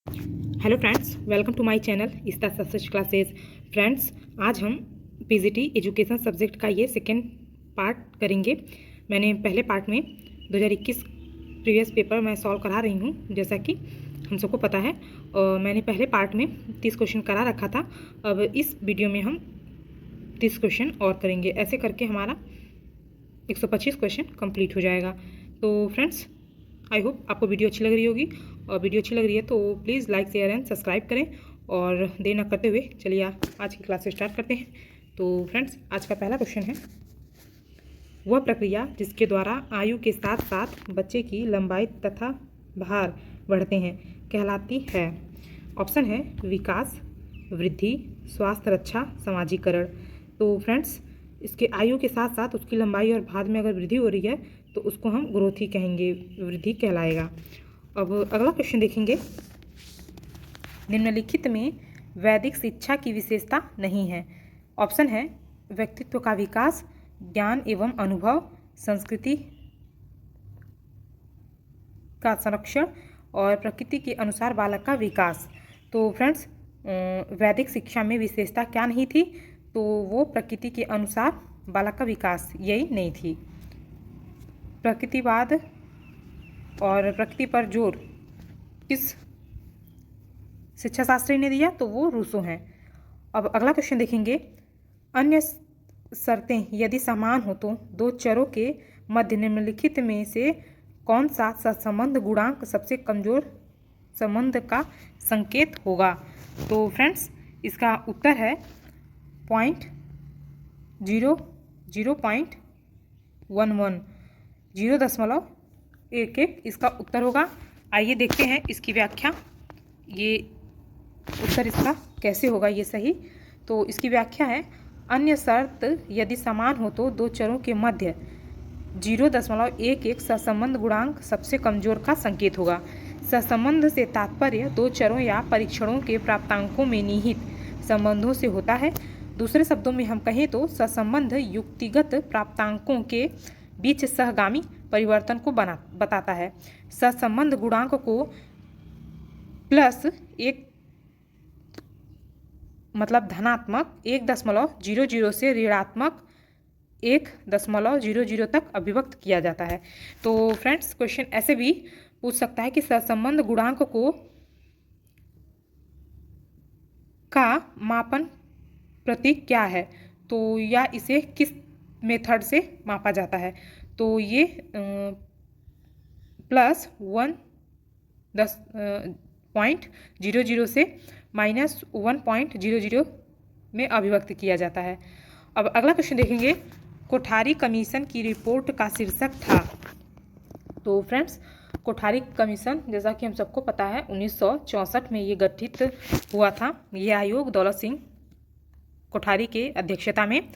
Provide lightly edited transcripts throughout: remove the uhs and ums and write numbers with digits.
Hello friends, welcome to my channel इस्ता success classes. Friends, आज हम पीजीटी एजुकेशन सब्जेक्ट का ये सेकेंड पार्ट करेंगे। मैंने पहले पार्ट में 2021 प्रीवियस पेपर मैं सॉल्व करा रही हूँ, जैसा कि हम सबको पता है। और मैंने पहले पार्ट में 30 क्वेश्चन करा रखा था। अब इस वीडियो में हम 30 क्वेश्चन और करेंगे। ऐसे करके हमारा 125 क्वेश्चन कंप्लीट हो जाएगा। तो फ्रेंड्स, आई होप आपको वीडियो अच्छी लग रही होगी, और वीडियो अच्छी लग रही है तो please like share and subscribe करें। और देर न करते हुए चलिए आज की क्लास स्टार्ट करते हैं। तो फ्रेंड्स, आज का पहला क्वेश्चन है, वह प्रक्रिया जिसके द्वारा आयु के साथ साथ बच्चे की लंबाई तथा भार बढ़ते हैं कहलाती है। ऑप्शन है विकास, वृद्धि, स्वास्थ्य रक्षा, समाजीकरण। तो फ्रेंड्स, इसके आयु के साथ साथ उसकी लंबाई और भार में अगर वृद्धि हो रही है तो उसको हम ग्रोथ ही कहेंगे, वृद्धि कहलाएगा। अब अगला क्वेश्चन देखेंगे, निम्नलिखित में वैदिक शिक्षा की विशेषता नहीं है। ऑप्शन है व्यक्तित्व का विकास, ज्ञान एवं अनुभव, संस्कृति का संरक्षण और प्रकृति के अनुसार बालक का विकास। तो फ्रेंड्स, वैदिक शिक्षा में विशेषता क्या नहीं थी? तो वो प्रकृति के अनुसार बालक का विकास, यही नहीं थी। प्रकृतिवाद और प्रकृति पर जोर किस शिक्षा शास्त्री ने दिया? तो वो रूसो हैं। अब अगला क्वेश्चन देखेंगे, अन्य शर्तें यदि समान हो तो दो चरों के मध्य निम्नलिखित में से कौन सा सहसंबंध गुणांक सबसे कमजोर संबंध का संकेत होगा? तो फ्रेंड्स, इसका उत्तर है 0.11 0.11 इसका उत्तर होगा। आइए देखते हैं इसकी व्याख्या, ये उत्तर इसका कैसे होगा ये सही। तो इसकी व्याख्या है, अन्य शर्त यदि समान हो तो दो चरों के मध्य 0.11 सहसंबंध गुणांक सबसे कमजोर का संकेत होगा। सहसंबंध से तात्पर्य दो चरों या परीक्षणों के प्राप्तांकों में निहित संबंधों से होता है। दूसरे शब्दों में हम कहें तो सहसंबंध युक्तिगत प्राप्तांकों के बीच सहगामी परिवर्तन को बताता है। सहसंबंध गुणांक को +1 मतलब धनात्मक 1.00 से ऋणात्मक 1.00 तक अभिव्यक्त किया जाता है। तो फ्रेंड्स, क्वेश्चन ऐसे भी पूछ सकता है कि सहसंबंध गुणांक को का मापन प्रतीक क्या है, तो या इसे किस मेथड से मापा जाता है? तो ये +1.00 से -1.00 में अभिव्यक्त किया जाता है। अब अगला क्वेश्चन देखेंगे, कोठारी कमीशन की रिपोर्ट का शीर्षक था। तो फ्रेंड्स, कोठारी कमीशन जैसा कि हम सबको पता है 1964 में ये गठित हुआ था। ये आयोग दौलत सिंह कोठारी के अध्यक्षता में,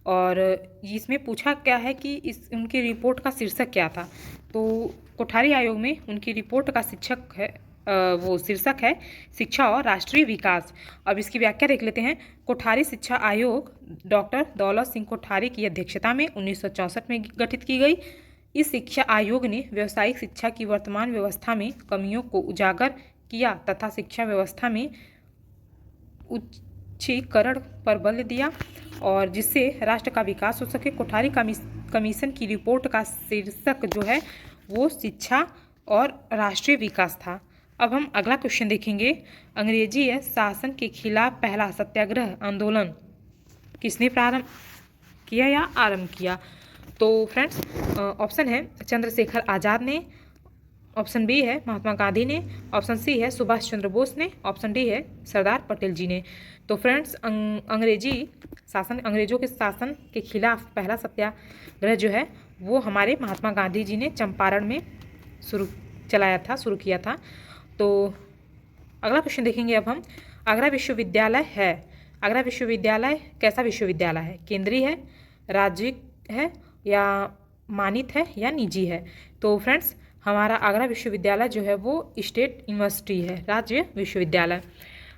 और इसमें पूछा क्या है कि उनकी रिपोर्ट का शीर्षक क्या था? तो कोठारी आयोग में उनकी रिपोर्ट का शीर्षक है शिक्षा और राष्ट्रीय विकास। अब इसकी व्याख्या देख लेते हैं। कोठारी शिक्षा आयोग डॉक्टर दौलत सिंह कोठारी की अध्यक्षता में 1964 में गठित की गई। इस शिक्षा आयोग ने व्यावसायिक शिक्षा की वर्तमान व्यवस्था में कमियों को उजागर किया तथा शिक्षा व्यवस्था में उच्चीकरण पर बल दिया, और जिससे राष्ट्र का विकास हो सके। कोठारी कमीशन की रिपोर्ट का शीर्षक जो है वो शिक्षा और राष्ट्रीय विकास था। अब हम अगला क्वेश्चन देखेंगे, अंग्रेजी शासन के खिलाफ पहला सत्याग्रह आंदोलन किसने प्रारंभ किया या आरंभ किया? तो फ्रेंड्स, ऑप्शन है चंद्रशेखर आज़ाद ने, ऑप्शन बी है महात्मा गांधी ने, ऑप्शन सी है सुभाष चंद्र बोस ने, ऑप्शन डी है सरदार पटेल जी ने। तो फ्रेंड्स, अंग्रेजों के शासन के खिलाफ पहला सत्याग्रह जो है वो हमारे महात्मा गांधी जी ने चंपारण में शुरू किया था। तो अगला क्वेश्चन देखेंगे अब हम, आगरा विश्वविद्यालय है। आगरा विश्वविद्यालय कैसा विश्वविद्यालय है? केंद्रीय है, राज्य है, या मानित है, या निजी है? तो फ्रेंड्स, हमारा आगरा विश्वविद्यालय जो है वो स्टेट यूनिवर्सिटी है, राज्य विश्वविद्यालय।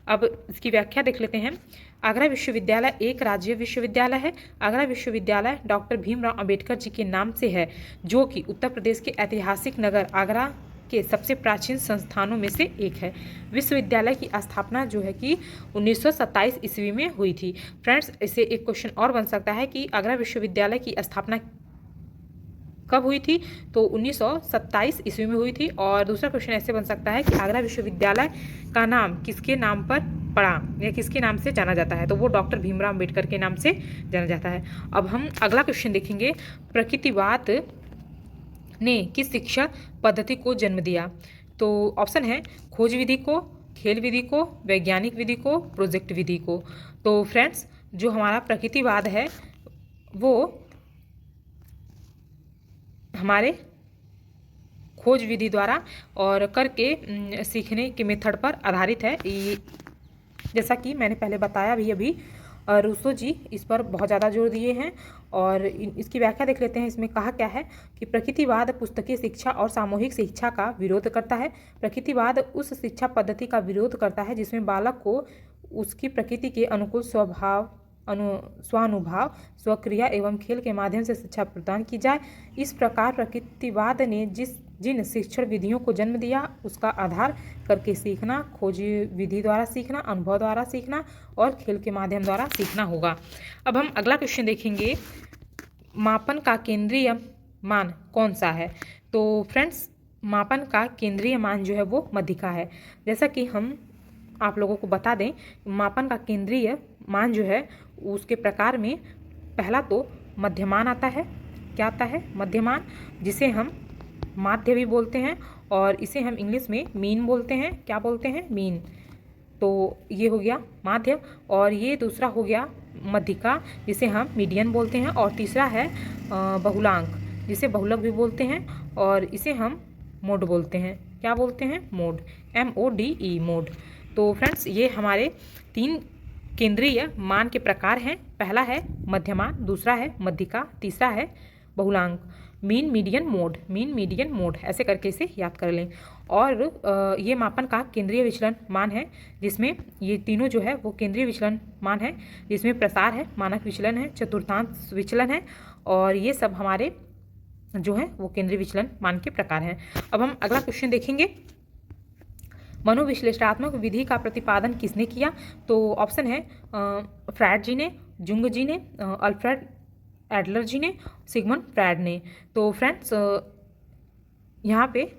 अब इसकी व्याख्या देख लेते हैं। आगरा विश्वविद्यालय एक राज्य विश्वविद्यालय है। आगरा विश्वविद्यालय डॉक्टर भीमराव अंबेडकर जी के नाम से है, जो कि उत्तर प्रदेश के ऐतिहासिक नगर आगरा के सबसे प्राचीन संस्थानों में से एक है। विश्वविद्यालय की स्थापना जो है कि 1927 ईस्वी में हुई थी। फ्रेंड्स, इसे एक क्वेश्चन और बन सकता है कि आगरा विश्वविद्यालय की स्थापना कब हुई थी, तो 1927 ईस्वी में हुई थी। और दूसरा क्वेश्चन ऐसे बन सकता है कि आगरा विश्वविद्यालय का नाम किसके नाम पर पड़ा या किसके नाम से जाना जाता है, तो वो डॉक्टर भीमराव अम्बेडकर के नाम से जाना जाता है। अब हम अगला क्वेश्चन देखेंगे, प्रकृतिवाद ने किस शिक्षा पद्धति को जन्म दिया, तो ऑप्शन है खोज विधि को, खेल विधि को, वैज्ञानिक विधि को, प्रोजेक्ट विधि को। तो फ्रेंड्स, जो हमारा प्रकृतिवाद है वो हमारे खोज विधि द्वारा और करके सीखने के मेथड पर आधारित है। जैसा कि मैंने पहले बताया भी अभी, रूसो जी इस पर बहुत ज़्यादा जोर दिए हैं। और इसकी व्याख्या देख लेते हैं। इसमें कहा क्या है कि प्रकृतिवाद पुस्तकीय शिक्षा और सामूहिक शिक्षा का विरोध करता है। प्रकृतिवाद उस शिक्षा पद्धति का विरोध करता है जिसमें बालक को उसकी प्रकृति के अनुकूल स्वानुभाव, स्वक्रिया एवं खेल के माध्यम से शिक्षा प्रदान की जाए। इस प्रकार प्रकृतिवाद ने जिन शिक्षण विधियों को जन्म दिया उसका आधार करके सीखना, खोज विधि द्वारा सीखना, अनुभव द्वारा सीखना और खेल के माध्यम द्वारा सीखना होगा। अब हम अगला क्वेश्चन देखेंगे, मापन का केंद्रीय मान कौन सा है। तो फ्रेंड्स, मापन का केंद्रीय मान जो है वो मध्यिका है। जैसा कि हम आप लोगों को बता दें, मापन का केंद्रीय मान जो है उसके प्रकार में पहला तो मध्यमान आता है। क्या आता है? मध्यमान, जिसे हम माध्य भी बोलते हैं और इसे हम इंग्लिश में मीन बोलते हैं। क्या बोलते हैं? मीन। तो ये हो गया माध्य। और ये दूसरा हो गया मध्यिका, जिसे हम मीडियन बोलते हैं। और तीसरा है बहुलांक, जिसे बहुलक भी बोलते हैं और इसे हम मोड बोलते हैं। क्या बोलते हैं? Mode, MODE, mode. तो फ्रेंड्स, ये हमारे 3 केंद्रीय मान के प्रकार हैं। पहला है मध्यमान, दूसरा है मध्यिका, तीसरा है बहुलांक। Mean, median, mode, mean, median, mode, ऐसे करके इसे याद कर लें। और ये मापन का केंद्रीय विचलन मान है, जिसमें ये तीनों जो है वो केंद्रीय विचलन मान है, जिसमें प्रसार है, मानक विचलन है, चतुर्थांश विचलन है, और ये सब हमारे जो है वो केंद्रीय विचलन मान के प्रकार हैं। अब हम अगला क्वेश्चन देखेंगे, मनोविश्लेषणात्मक विधि का प्रतिपादन किसने किया। तो ऑप्शन है फ्रायड जी ने, जुंग जी ने, अल्फ्रेड एडलर जी ने, सिगमंड फ्रायड ने। तो फ्रेंड्स, यहाँ पे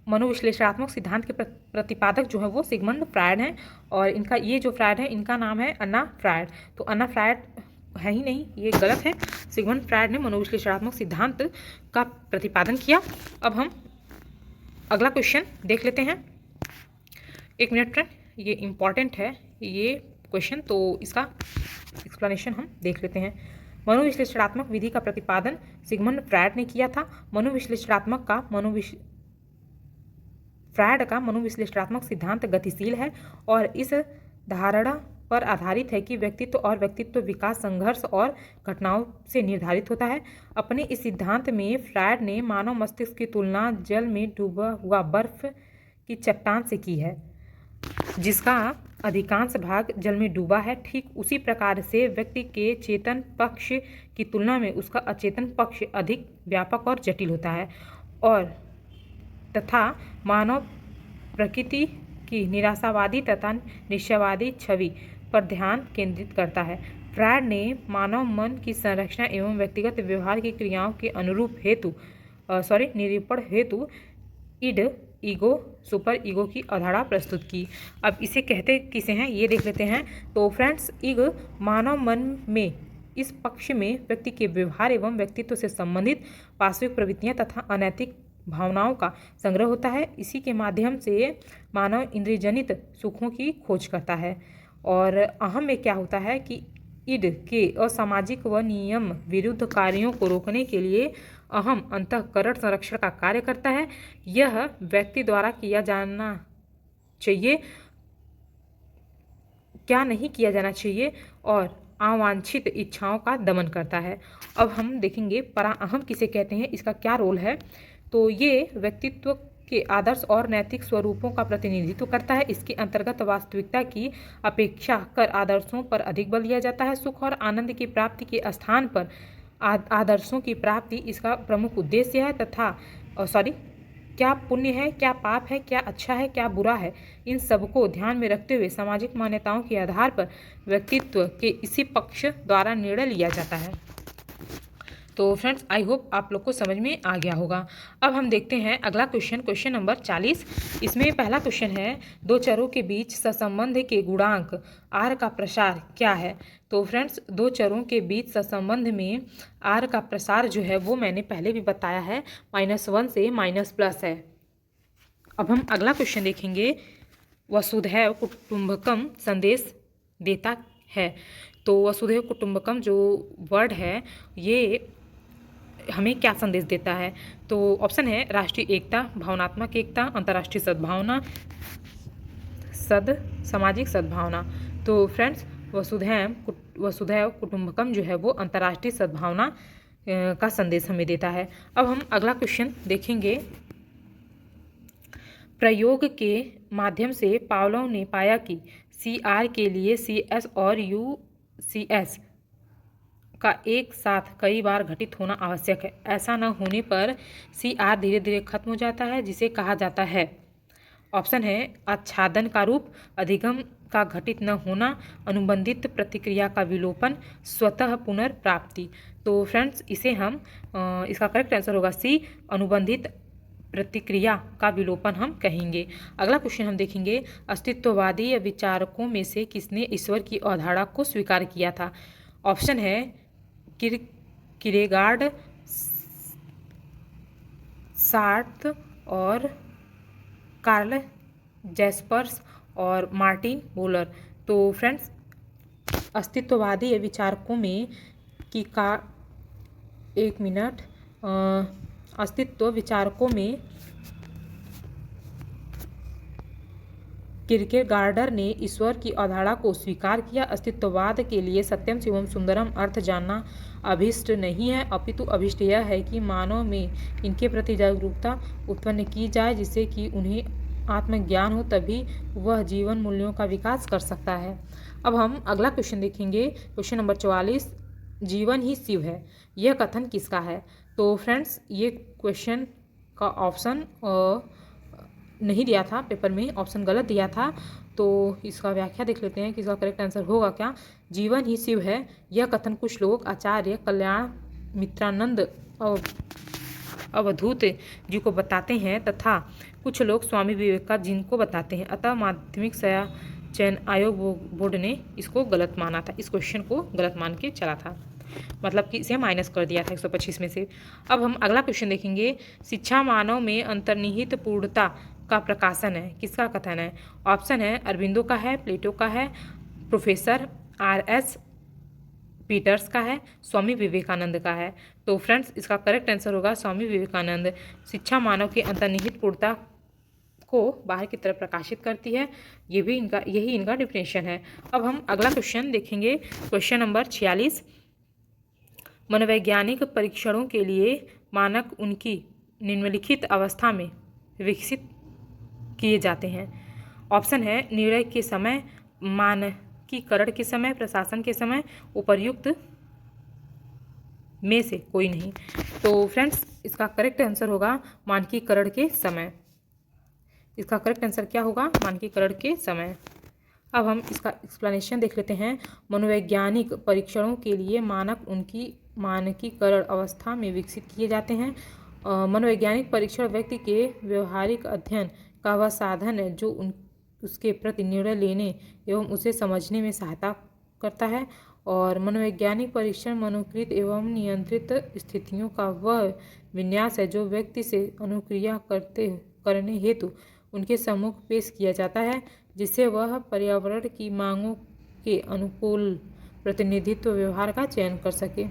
मनोविश्लेषणात्मक सिद्धांत के प्रतिपादक जो है वो सिगमंड फ्रायड हैं। और इनका ये जो फ्रायड है इनका नाम है अन्ना फ्रायड। तो अन्ना फ्रायड है ही नहीं, ये गलत है। सिगमंड फ्रायड ने मनोविश्लेषणात्मक सिद्धांत का प्रतिपादन किया। अब हम अगला क्वेश्चन देख लेते हैं। 1 मिनट फ्रेंड, ये इम्पॉर्टेंट है ये क्वेश्चन, तो इसका एक्सप्लेनेशन हम देख लेते हैं। मनोविश्लेषणात्मक विधि का प्रतिपादन सिगमंड फ्रायड ने किया था। फ्रायड का मनोविश्लेषणात्मक सिद्धांत गतिशील है और इस धारणा पर आधारित है कि व्यक्तित्व और व्यक्तित्व विकास संघर्ष और घटनाओं से निर्धारित होता है। अपने इस सिद्धांत में फ्रायड ने मानव मस्तिष्क की तुलना जल में डूबा हुआ बर्फ की चट्टान से की है, जिसका अधिकांश भाग जल में डूबा है। ठीक उसी प्रकार से व्यक्ति के चेतन पक्ष की तुलना में उसका अचेतन पक्ष अधिक व्यापक और जटिल होता है और तथा मानव प्रकृति की निराशावादी तथा निश्चयवादी छवि पर ध्यान केंद्रित करता है। फ्रायड ने मानव मन की संरचना एवं व्यक्तिगत व्यवहार की क्रियाओं के अनुरूप निरूपण हेतु इड, ईगो, सुपर ईगो की अवधारणा प्रस्तुत की। अब इसे कहते किसे हैं ये देख लेते हैं। तो फ्रेंड्स, ईगो मानव मन में इस पक्ष में व्यक्ति के व्यवहार एवं व्यक्तित्व से संबंधित वास्तविक प्रवृत्तियां तथा अनैतिक भावनाओं का संग्रह होता है। इसी के माध्यम से मानव इंद्रियजनित सुखों की खोज करता है। और अहम में क्या होता है कि इड के असामाजिक व नियम विरुद्ध कार्यों को रोकने के लिए अहम अंतःकरण संरक्षण का कार्य करता है। यह व्यक्ति द्वारा किया जाना चाहिए, क्या नहीं किया जाना चाहिए, और अवांछित इच्छाओं का दमन करता है। अब हम देखेंगे पराअहम किसे कहते हैं, इसका क्या रोल है। तो ये व्यक्तित्व के आदर्श और नैतिक स्वरूपों का प्रतिनिधित्व करता है। इसके अंतर्गत वास्तविकता की अपेक्षा कर आदर्शों पर अधिक बल दिया जाता है। सुख और आनंद की प्राप्ति के स्थान पर आदर्शों की प्राप्ति इसका प्रमुख उद्देश्य है क्या पुण्य है, क्या पाप है, क्या अच्छा है, क्या बुरा है, इन सबको ध्यान में रखते हुए सामाजिक मान्यताओं के आधार पर व्यक्तित्व के इसी पक्ष द्वारा निर्णय लिया जाता है। तो फ्रेंड्स, आई होप आप लोग को समझ में आ गया होगा। अब हम देखते हैं अगला क्वेश्चन, क्वेश्चन नंबर 40। इसमें पहला क्वेश्चन है, दो चरों के बीच सहसंबंध के गुणांक आर का प्रसार क्या है। तो फ्रेंड्स, दो चरों के बीच सहसंबंध में आर का प्रसार जो है वो मैंने पहले भी बताया है, -1 से -+ है। अब हम अगला क्वेश्चन देखेंगे, वसुधैव कुटुंबकम संदेश देता है। तो वसुधैव कुटुंबकम जो वर्ड है ये हमें क्या संदेश देता है। तो ऑप्शन है राष्ट्रीय एकता, भावनात्मक एकता, अंतर्राष्ट्रीय सद्भावना, सामाजिक सद्भावना। तो फ्रेंड्स, वसुधैव कुटुंबकम जो है वो अंतर्राष्ट्रीय सद्भावना का संदेश हमें देता है। अब हम अगला क्वेश्चन देखेंगे, प्रयोग के माध्यम से पावलोव ने पाया कि CR के लिए CS और UCS का एक साथ कई बार घटित होना आवश्यक है। ऐसा न होने पर CR धीरे धीरे खत्म हो जाता है, जिसे कहा जाता है। ऑप्शन है आच्छादन का रूप, अधिगम का घटित न होना, अनुबंधित प्रतिक्रिया का विलोपन, स्वतः पुनर्प्राप्ति। तो फ्रेंड्स, इसे हम इसका करेक्ट आंसर होगा C, अनुबंधित प्रतिक्रिया का विलोपन हम कहेंगे। अगला क्वेश्चन हम देखेंगे, अस्तित्ववादी विचारकों में से किसने ईश्वर की अवधारणा को स्वीकार किया था। ऑप्शन है किरेगार्ड, सार्त्र और कार्ल जैस्पर्स और मार्टिन बुलर। तो फ्रेंड्स, अस्तित्ववादी विचारकों में अस्तित्व विचारकों में किरकेगार्डर ने ईश्वर की अवधारणा को स्वीकार किया। अस्तित्ववाद के लिए सत्यम शिवम सुंदरम अर्थ जानना अभिष्ट नहीं है, अपितु अभिष्ट यह है कि मानव में इनके प्रति जागरूकता उत्पन्न की जाए, जिससे कि उन्हें आत्मज्ञान हो, तभी वह जीवन मूल्यों का विकास कर सकता है। अब हम अगला क्वेश्चन देखेंगे, क्वेश्चन नंबर 44, जीवन ही शिव है, यह कथन किसका है। तो फ्रेंड्स, ये क्वेश्चन का ऑप्शन नहीं दिया था पेपर में, ऑप्शन गलत दिया था। तो इसका व्याख्या देख लेते हैं कि इसका करेक्ट आंसर होगा क्या। जीवन ही शिव है, यह कथन कुछ लोग आचार्य कल्याण मित्रानंद अवधूत जी को बताते हैं तथा कुछ लोग स्वामी विवेकानंद को बताते हैं। अतः माध्यमिक चयन आयोग बोर्ड ने इसको गलत माना था, इस क्वेश्चन को गलत मान के चला था, मतलब कि इसे माइनस कर दिया था 125 में से। अब हम अगला क्वेश्चन देखेंगे, शिक्षा मानव में अंतर्निहित पूर्णता का प्रकाशन है, किसका कथन है। ऑप्शन है अरबिंदो का है, प्लेटो का है, प्रोफेसर RS पीटर्स का है, स्वामी विवेकानंद का है। तो फ्रेंड्स, इसका करेक्ट आंसर होगा स्वामी विवेकानंद। शिक्षा मानव के अंतर्निहित पूर्णता को बाहर की तरफ प्रकाशित करती है, यही इनका डिफिनेशन है। अब हम अगला क्वेश्चन देखेंगे, क्वेश्चन नंबर 46, मनोवैज्ञानिक परीक्षणों के लिए मानक उनकी निम्नलिखित अवस्था में विकसित किए जाते हैं। ऑप्शन है निर्णय के समय, मानकीकरण के समय, प्रशासन के समय, उपर्युक्त में से कोई नहीं। तो फ्रेंड्स, इसका करेक्ट आंसर होगा मानकीकरण के समय। इसका करेक्ट आंसर क्या होगा, मानकीकरण के समय। अब हम इसका एक्सप्लेनेशन देख लेते हैं। मनोवैज्ञानिक परीक्षणों के लिए मानक उनकी मानकीकरण अवस्था में विकसित किए जाते हैं। मनोवैज्ञानिक परीक्षण व्यक्ति के व्यवहारिक अध्ययन का वह साधन है जो उसके प्रति निर्णय लेने एवं उसे समझने में सहायता करता है। और मनोवैज्ञानिक परीक्षण मनोकृत एवं नियंत्रित स्थितियों का वह विन्यास है जो व्यक्ति से अनुक्रिया करने हेतु उनके सम्मुख पेश किया जाता है, जिससे वह पर्यावरण की मांगों के अनुकूल प्रतिनिधित्व व्यवहार का चयन कर सके।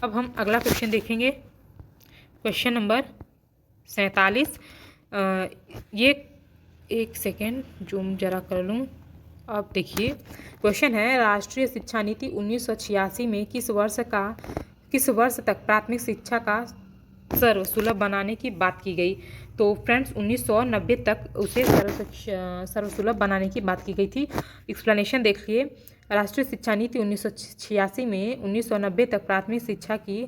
अब हम अगला क्वेश्चन देखेंगे, क्वेश्चन नंबर 47। ये एक सेकेंड जूम जरा कर लूँ। अब देखिए, क्वेश्चन है, राष्ट्रीय शिक्षा नीति 1986 में किस वर्ष तक प्राथमिक शिक्षा का सर्वसुलभ बनाने की बात की गई। तो फ्रेंड्स, 1990 तक उसे सर्वसुलभ बनाने की बात की गई थी। एक्सप्लेनेशन देखिए, राष्ट्रीय शिक्षा नीति 1986 में 1990 तक प्राथमिक शिक्षा की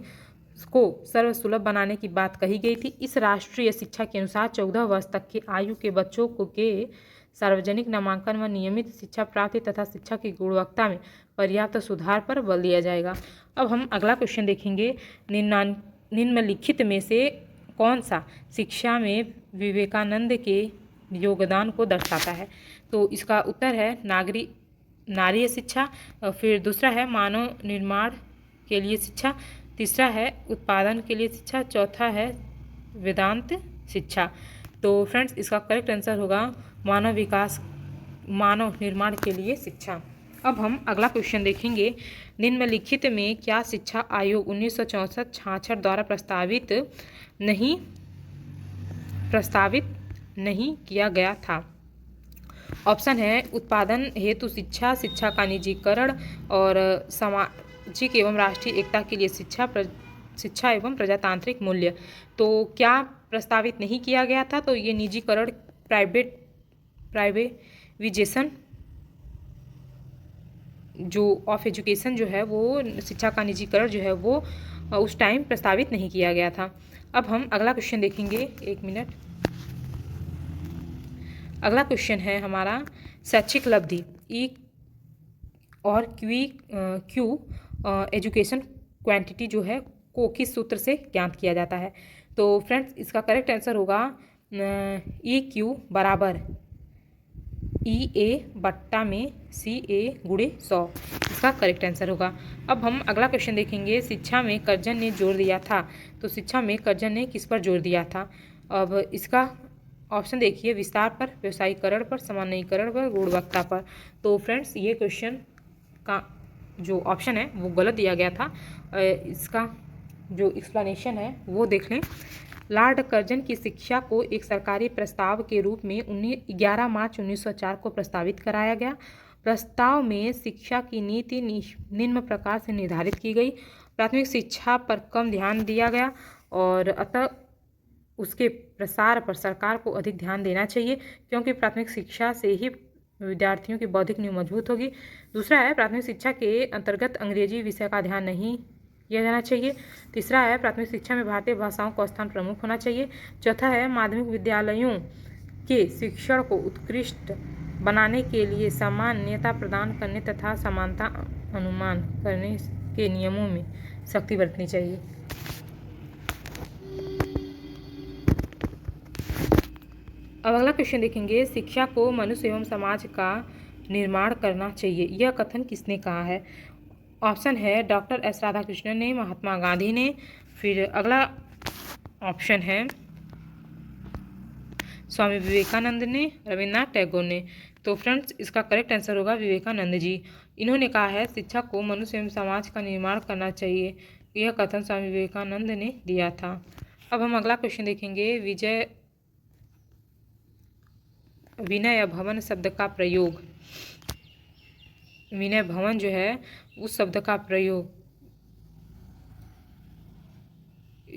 को सर्वसुलभ बनाने की बात कही गई थी। इस राष्ट्रीय शिक्षा के अनुसार 14 वर्ष तक की आयु के बच्चों को के सार्वजनिक नामांकन व नियमित शिक्षा प्राप्ति तथा शिक्षा की गुणवत्ता में पर्याप्त सुधार पर बल दिया जाएगा। अब हम अगला क्वेश्चन देखेंगे। निम्नलिखित में से कौन सा शिक्षा में विवेकानंद के योगदान को दर्शाता है? तो इसका उत्तर है नारी शिक्षा, फिर दूसरा है मानव निर्माण के लिए शिक्षा, तीसरा है उत्पादन के लिए शिक्षा, चौथा है वेदांत शिक्षा। तो फ्रेंड्स इसका करेक्ट आंसर होगा मानव निर्माण के लिए शिक्षा। अब हम अगला क्वेश्चन देखेंगे। निम्नलिखित में क्या शिक्षा आयोग 1964-66 द्वारा प्रस्तावित नहीं किया गया था? ऑप्शन है उत्पादन हेतु शिक्षा, शिक्षा का निजीकरण और सामाजिक एवं राष्ट्रीय एकता के लिए शिक्षा एवं प्रजातांत्रिक मूल्य। तो क्या प्रस्तावित नहीं किया गया था? तो ये निजीकरण, प्राइवेटाइजेशन जो ऑफ एजुकेशन जो है वो, शिक्षा का निजीकरण जो है वो उस टाइम प्रस्तावित नहीं किया गया था। अब हम अगला क्वेश्चन देखेंगे। एक मिनट। अगला क्वेश्चन है हमारा शैक्षिक लब्धि ई और क्यू एजुकेशन क्वांटिटी जो है को किस सूत्र से ज्ञात किया जाता है? तो फ्रेंड्स इसका करेक्ट आंसर होगा ई क्यू बराबर ई ए बट्टा में सी ए गुणे 100। इसका करेक्ट आंसर होगा। अब हम अगला क्वेश्चन देखेंगे। शिक्षा में कर्जन ने जोर दिया था। तो शिक्षा में कर्जन ने किस पर जोर दिया था? अब इसका ऑप्शन देखिए, विस्तार पर, व्यवसायीकरण पर, सामान्यीकरण पर, गुणवत्ता पर। तो फ्रेंड्स ये क्वेश्चन का जो ऑप्शन है वो गलत दिया गया था। इसका जो एक्सप्लेनेशन है वो देख लें। लॉर्ड कर्जन की शिक्षा को एक सरकारी प्रस्ताव के रूप में 11 मार्च 1904 को प्रस्तावित कराया गया। प्रस्ताव में शिक्षा की नीति निम्न प्रकार से निर्धारित की गई। प्राथमिक शिक्षा पर कम ध्यान दिया गया और अतः उसके प्रसार पर सरकार को अधिक ध्यान देना चाहिए, क्योंकि प्राथमिक शिक्षा से ही विद्यार्थियों की बौद्धिक नींव मजबूत होगी। दूसरा है प्राथमिक शिक्षा के अंतर्गत अंग्रेजी विषय का ध्यान नहीं किया जाना चाहिए। तीसरा है प्राथमिक शिक्षा में भारतीय भाषाओं का स्थान प्रमुख होना चाहिए। चौथा है माध्यमिक विद्यालयों के शिक्षण को उत्कृष्ट बनाने के लिए सामान्यता प्रदान करने तथा समानता अनुमान करने के नियमों में सख्ती बरतनी चाहिए। अब अगला क्वेश्चन देखेंगे। शिक्षा को मनुष्य एवं समाज का निर्माण करना चाहिए, यह कथन किसने कहा है? ऑप्शन है डॉक्टर एस राधाकृष्णन ने, महात्मा गांधी ने, फिर अगला ऑप्शन है स्वामी विवेकानंद ने, रविन्द्रनाथ टैगोर ने। तो फ्रेंड्स इसका करेक्ट आंसर होगा विवेकानंद जी। इन्होंने कहा है शिक्षा को मनुष्य एवं समाज का निर्माण करना चाहिए, यह कथन स्वामी विवेकानंद ने दिया था। अब हम अगला क्वेश्चन देखेंगे। विनय भवन शब्द का प्रयोग, विनय भवन जो है उस शब्द का प्रयोग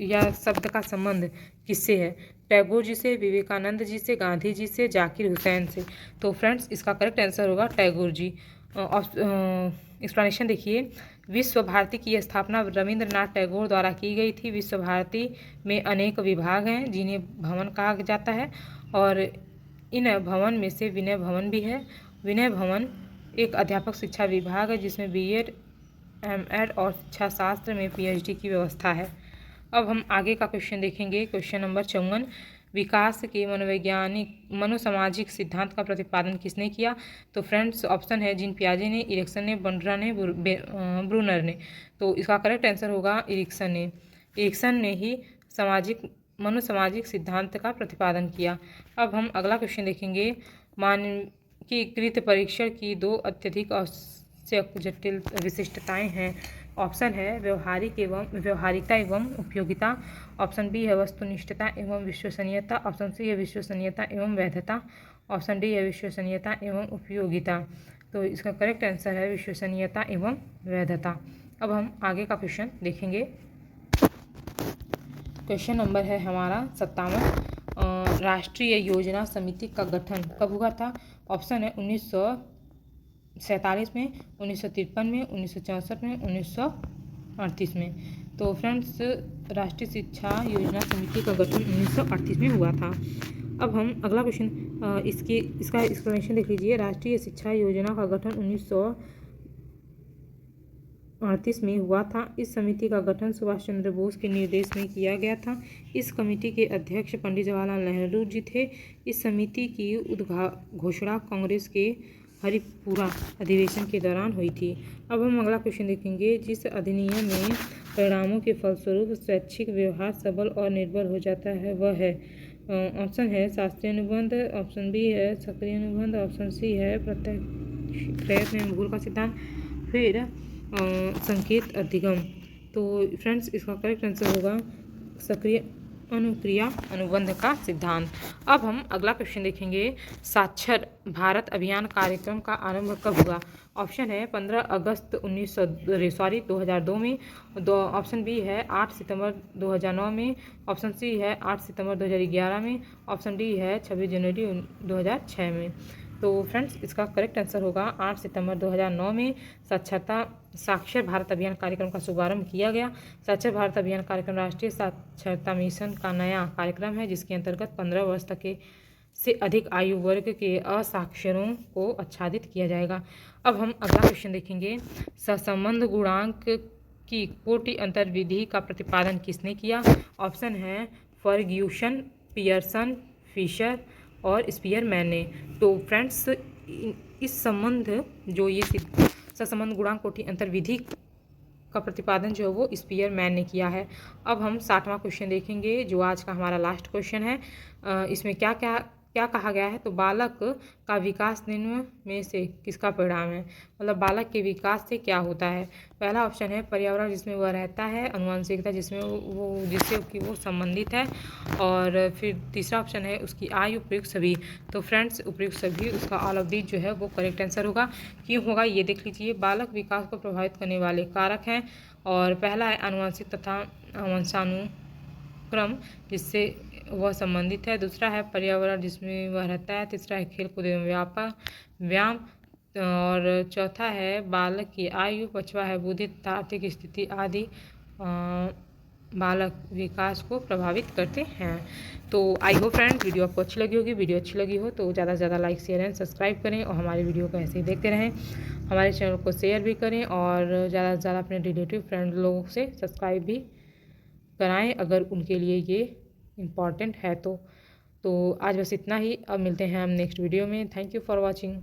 या शब्द का संबंध किससे है? टैगोर जी से, विवेकानंद जी से, गांधी जी से, जाकिर हुसैन से। तो फ्रेंड्स इसका करेक्ट आंसर होगा टैगोर जी। एक्सप्लेनेशन देखिए। विश्व भारती की स्थापना रविंद्रनाथ टैगोर द्वारा की गई थी। विश्व भारती में अनेक विभाग हैं जिन्हें भवन कहा जाता है और इन भवन में से विनय भवन भी है। विनय भवन एक अध्यापक शिक्षा विभाग है जिसमें बीएड, एमएड और शिक्षा शास्त्र में पीएचडी की व्यवस्था है। अब हम आगे का क्वेश्चन देखेंगे। Question number 54। विकास के मनोसामाजिक सिद्धांत का प्रतिपादन किसने किया? तो फ्रेंड्स ऑप्शन है जीन पियाजे ने, इरिक्सन ने, बंडरा ने, ब्रूनर ने। तो इसका करेक्ट आंसर होगा इरिक्सन ने। इरिक्सन ने ही मनोसामाजिक सिद्धांत का प्रतिपादन किया। अब हम अगला क्वेश्चन देखेंगे। मानकीकृत परीक्षण की दो अत्यधिक आवश्यक जटिल विशिष्टताएं हैं। ऑप्शन है व्यवहारिकता एवं उपयोगिता। ऑप्शन बी है वस्तुनिष्ठता एवं विश्वसनीयता। ऑप्शन सी है विश्वसनीयता एवं वैधता। ऑप्शन डी है विश्वसनीयता एवं उपयोगिता। तो इसका करेक्ट आंसर है विश्वसनीयता एवं वैधता। अब हम आगे का क्वेश्चन देखेंगे। क्वेश्चन नंबर है हमारा 57। राष्ट्रीय योजना समिति का गठन कब हुआ था? ऑप्शन है 1947 में, 1953 में, 1964 में, 1938 में। तो फ्रेंड्स राष्ट्रीय शिक्षा योजना समिति का गठन 1938 में हुआ था। अब हम अगला क्वेश्चन इसका एक्सप्लेनेशन देख लीजिए। राष्ट्रीय शिक्षा योजना का गठन 1938 में हुआ था। इस समिति का गठन सुभाष चंद्र बोस के निर्देश में किया गया था। इस कमेटी के अध्यक्ष पंडित जवाहरलाल नेहरू जी थे। इस समिति की घोषणा कांग्रेस के हरिपुरा अधिवेशन के दौरान हुई थी। अब हम अगला क्वेश्चन देखेंगे। जिस अधिनियम में परिणामों के फलस्वरूप स्वैच्छिक व्यवहार सबल और निर्भर हो जाता है वह है। ऑप्शन है शास्त्रीय अनुबंध, ऑप्शन बी है सक्रिय अनुबंध, ऑप्शन सी है प्रयत्न एवं भूल का सिद्धांत, फिर संकेत अधिगम। तो फ्रेंड्स इसका करेक्ट आंसर होगा सक्रिय अनुक्रिया अनुबंध का सिद्धांत। अब हम अगला क्वेश्चन देखेंगे। साक्षर भारत अभियान कार्यक्रम का आरंभ कब हुआ? ऑप्शन है 15 अगस्त 2002 में, ऑप्शन बी है 8 सितंबर 2009 में, ऑप्शन सी है 8 सितंबर 2011 में, ऑप्शन डी है 26 जनवरी 2006 में। तो फ्रेंड्स इसका करेक्ट आंसर होगा 8 सितंबर 2009 में साक्षर भारत अभियान कार्यक्रम का शुभारंभ किया गया। साक्षर भारत अभियान कार्यक्रम राष्ट्रीय साक्षरता मिशन का नया कार्यक्रम है जिसके अंतर्गत 15 वर्ष तक से अधिक आयु वर्ग के असाक्षरों को आच्छादित किया जाएगा। अब हम अगला क्वेश्चन देखेंगे। सहसंबंध गुणांक की कोटि अंतर विधि का प्रतिपादन किसने किया? ऑप्शन है फर्ग्यूसन, पियर्सन, फिशर और स्पीयरमैन ने। तो फ्रेंड्स इस संबंध जो ये सहसंबंध गुणांक कोटि अंतर विधि का प्रतिपादन जो है वो स्पीयरमैन ने किया है। अब हम 60वां क्वेश्चन देखेंगे जो आज का हमारा लास्ट क्वेश्चन है। इसमें क्या कहा गया है? तो बालक का विकास निम्न में से किसका परिणाम है? मतलब बालक के विकास से क्या होता है? पहला ऑप्शन है पर्यावरण जिसमें वह रहता है, आनुवंशिकता जिसमें जिससे वो संबंधित है, और फिर तीसरा ऑप्शन है उसकी आयु, उपयुक्त सभी। तो फ्रेंड्स उपयुक्त सभी उसका ऑल ऑफ दीज जो है वो करेक्ट आंसर होगा। क्यों होगा ये देख लीजिए। बालक विकास को प्रभावित करने वाले कारक हैं, और पहला है आनुवंशिक तथा वंशानुक्रम जिससे वह संबंधित है, दूसरा है पर्यावरण जिसमें वह रहता है, तीसरा है खेल कूद एवं व्यायाम, और चौथा है बालक की आयु, पांचवा है बुद्धि तथा आर्थिक स्थिति आदि बालक विकास को प्रभावित करते हैं। तो आई होप फ्रेंड्स वीडियो आपको अच्छी लगी होगी। वीडियो अच्छी लगी हो तो ज़्यादा से ज़्यादा लाइक शेयर एंड सब्सक्राइब करें, और हमारी वीडियो को ऐसे ही देखते रहें। हमारे चैनल को शेयर भी करें, और ज़्यादा से ज़्यादा अपने रिलेटिव फ्रेंड लोगों से सब्सक्राइब भी कराएं अगर उनके लिए ये इम्पॉर्टेंट है तो आज बस इतना ही। अब मिलते हैं हम नेक्स्ट वीडियो में। Thank you for watching.